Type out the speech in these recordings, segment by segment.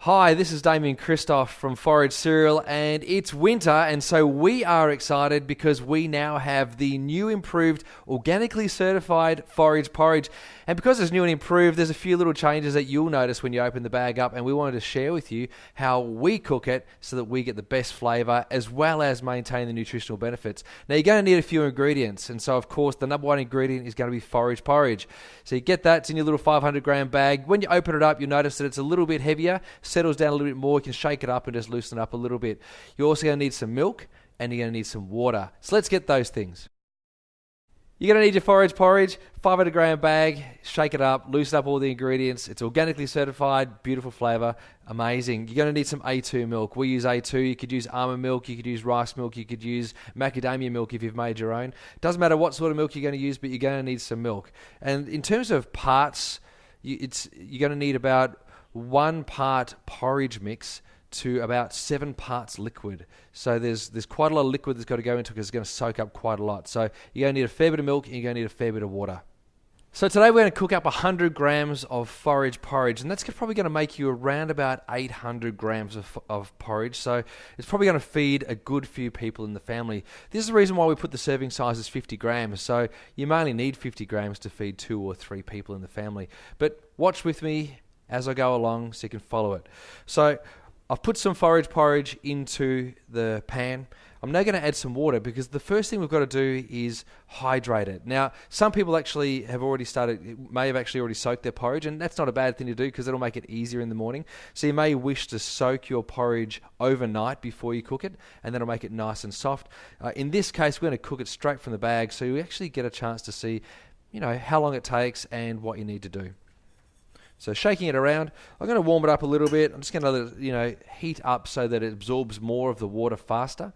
Hi, this is Damien Christoph from Forage Cereal, and it's winter, and so we are excited because we now have the new improved organically certified Forage Porridge. And because it's new and improved, there's a few little changes that you'll notice when you open the bag up, and we wanted to share with you how we cook it so that we get the best flavour as well as maintain the nutritional benefits. Now, you're going to need a few ingredients, and so of course the number one ingredient is going to be Forage Porridge. So you get that, it's in your little 500 gram bag. When you open it up, you'll notice that it's a little bit heavier, settles down a little bit more. You can shake it up and just loosen it up a little bit. You're also going to need some milk and you're going to need some water. So let's get those things. You're going to need your Forage Porridge, 500 gram bag, shake it up, loosen up all the ingredients. It's organically certified, beautiful flavour, amazing. You're going to need some A2 milk. We use A2. You could use almond milk, you could use rice milk, you could use macadamia milk if you've made your own. Doesn't matter what sort of milk you're going to use, but you're going to need some milk. And in terms of parts, you're going to need about 1 part porridge mix to about 7 parts liquid. So there's quite a lot of liquid that's got to go into it because it's going to soak up quite a lot. So you're going to need a fair bit of milk and you're going to need a fair bit of water. So today we're going to cook up 100 grams of forage porridge, and that's probably going to make you around about 800 grams of porridge. So it's probably going to feed a good few people in the family. This is the reason why we put the serving size as 50 grams. So you may only need 50 grams to feed 2 or 3 people in the family. But watch with me as I go along so you can follow it. So I've put some forage porridge into the pan. I'm now going to add some water because the first thing we've got to do is hydrate it. Now, some people actually may have actually already soaked their porridge, and that's not a bad thing to do because it'll make it easier in the morning. So you may wish to soak your porridge overnight before you cook it, and that'll make it nice and soft. In this case, we're going to cook it straight from the bag so you actually get a chance to see, how long it takes and what you need to do. So shaking it around, I'm going to warm it up a little bit. I'm just going to let it, heat up so that it absorbs more of the water faster.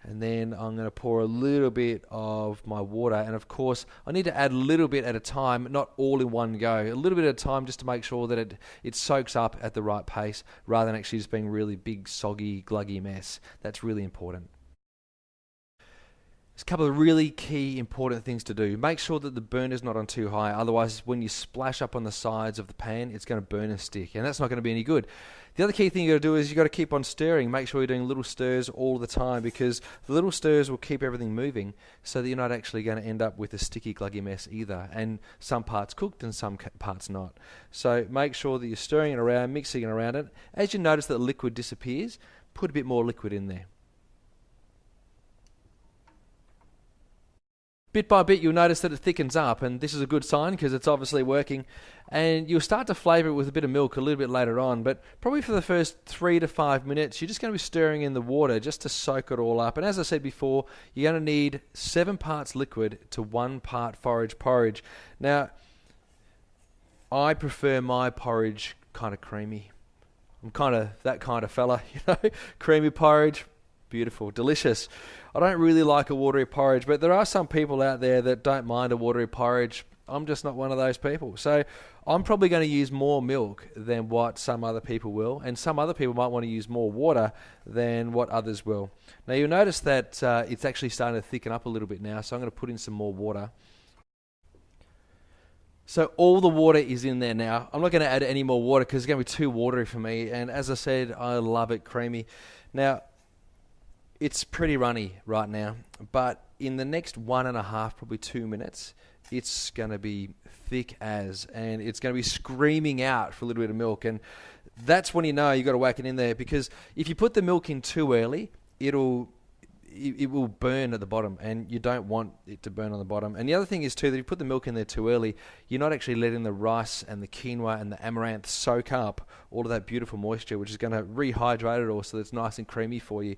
And then I'm going to pour a little bit of my water. And of course, I need to add a little bit at a time, not all in one go. A little bit at a time just to make sure that it soaks up at the right pace rather than actually just being really big, soggy, gluggy mess. That's really important. There's a couple of really key important things to do. Make sure that the burner's not on too high. Otherwise, when you splash up on the sides of the pan, it's going to burn and stick. And that's not going to be any good. The other key thing you got to do is you got to keep on stirring. Make sure you're doing little stirs all the time because the little stirs will keep everything moving so that you're not actually going to end up with a sticky, gluggy mess either. And some parts cooked and some parts not. So make sure that you're stirring it around, mixing it around it. As you notice that the liquid disappears, put a bit more liquid in there. Bit by bit, you'll notice that it thickens up, and this is a good sign because it's obviously working. And you'll start to flavour it with a bit of milk a little bit later on, but probably for the first 3 to 5 minutes, you're just going to be stirring in the water just to soak it all up. And as I said before, you're going to need 7 parts liquid to 1 part forage porridge. Now, I prefer my porridge kind of creamy. I'm kind of that kind of fella, creamy porridge. Beautiful, delicious. I don't really like a watery porridge, but there are some people out there that don't mind a watery porridge. I'm just not one of those people. So I'm probably going to use more milk than what some other people will, and some other people might want to use more water than what others will. Now you'll notice that it's actually starting to thicken up a little bit now, so I'm going to put in some more water. So all the water is in there now. I'm not going to add any more water because it's going to be too watery for me, and as I said, I love it creamy. Now, it's pretty runny right now, but in the next 1.5, probably 2 minutes, it's going to be thick and it's going to be screaming out for a little bit of milk. And that's when you know you've got to whack it in there, because if you put the milk in too early, it will burn at the bottom, and you don't want it to burn on the bottom. And the other thing is too, that if you put the milk in there too early, you're not actually letting the rice and the quinoa and the amaranth soak up all of that beautiful moisture, which is going to rehydrate it all so that it's nice and creamy for you,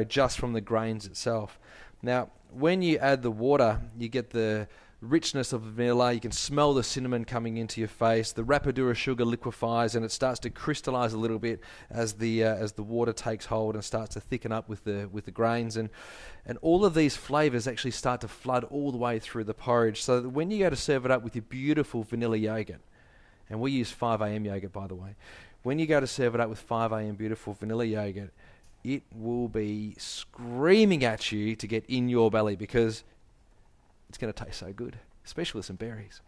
just from the grains itself. Now, when you add the water, you get the richness of the vanilla. You can smell the cinnamon coming into your face. The rapadura sugar liquefies and it starts to crystallize a little bit as the water takes hold and starts to thicken up with the grains, and all of these flavors actually start to flood all the way through the porridge, so that when you go to serve it up with your beautiful vanilla yogurt, and we use 5am yogurt, by the way, when you go to serve it up with 5am beautiful vanilla yogurt, it will be screaming at you to get in your belly because it's going to taste so good, especially with some berries.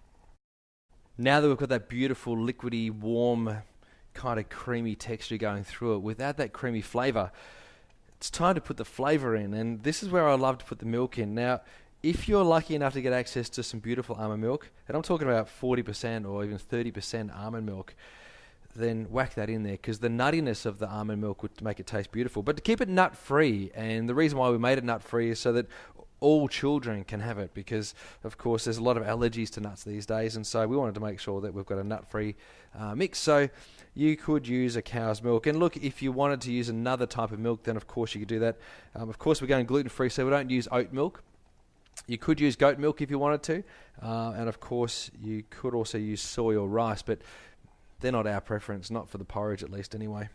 Now that we've got that beautiful, liquidy, warm kind of creamy texture going through it without that creamy flavour. It's time to put the flavour in, and this is where I love to put the milk in. Now, if you're lucky enough to get access to some beautiful almond milk, and I'm talking about 40% or even 30% almond milk, then whack that in there, because the nuttiness of the almond milk would make it taste beautiful. But to keep it nut-free, and the reason why we made it nut-free is so that all children can have it, because of course there's a lot of allergies to nuts these days, and so we wanted to make sure that we've got a nut-free mix. So you could use a cow's milk, and look, if you wanted to use another type of milk, then of course you could do that. Of course we're going gluten-free, so we don't use oat milk. You could use goat milk if you wanted to, and of course you could also use soy or rice, but they're not our preference, not for the porridge at least anyway.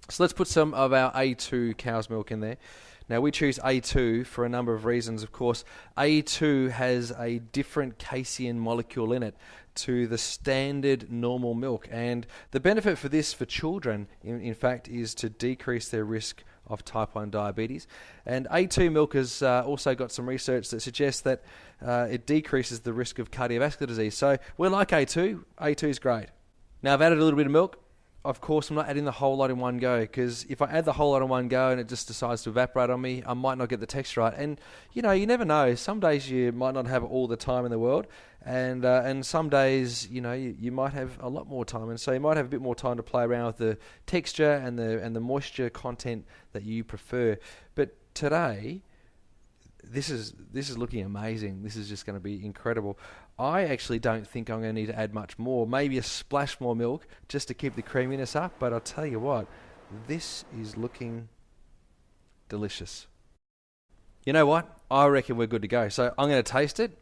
So let's put some of our A2 cow's milk in there. Now we choose A2 for a number of reasons. Of course, A2 has a different casein molecule in it to the standard normal milk, and the benefit for this for children, in fact, is to decrease their risk of type 1 diabetes. And A2 milk has also got some research that suggests that it decreases the risk of cardiovascular disease. So we like A2. A2 is great. Now I've added a little bit of milk. Of course, I'm not adding the whole lot in one go, because if I add the whole lot in one go and it just decides to evaporate on me, I might not get the texture right. And, you never know. Some days you might not have all the time in the world, and some days, you might have a lot more time. And so you might have a bit more time to play around with the texture and the moisture content that you prefer. But today, this is looking amazing. This is just going to be incredible. I actually don't think I'm going to need to add much more. Maybe a splash more milk just to keep the creaminess up. But I'll tell you what, this is looking delicious. You know what? I reckon we're good to go. So I'm going to taste it.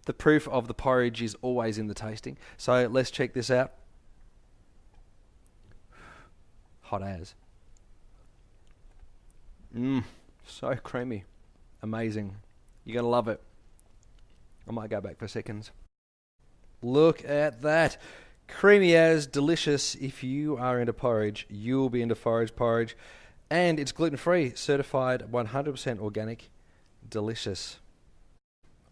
The proof of the porridge is always in the tasting. So let's check this out. Hot as. So creamy. Amazing. You're going to love it. I might go back for seconds. Look at that. Creamy as, delicious. If you are into porridge, you'll be into Forage Porridge. And it's gluten-free, certified 100% organic. Delicious.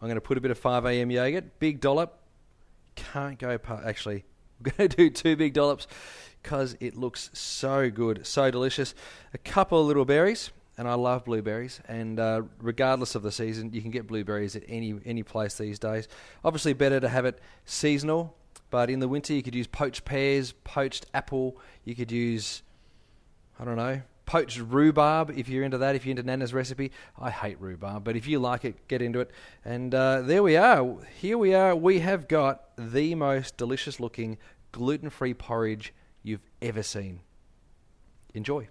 I'm going to put a bit of 5 a.m. yogurt. Big dollop. Can't go past... Actually, I'm going to do 2 big dollops because it looks so good, so delicious. A couple of little berries. And I love blueberries, and regardless of the season, you can get blueberries at any place these days. Obviously better to have it seasonal, but in the winter you could use poached pears, poached apple, you could use, poached rhubarb if you're into that, if you're into Nana's recipe. I hate rhubarb, but if you like it, get into it. And there we are. Here we are. We have got the most delicious looking gluten-free porridge you've ever seen. Enjoy.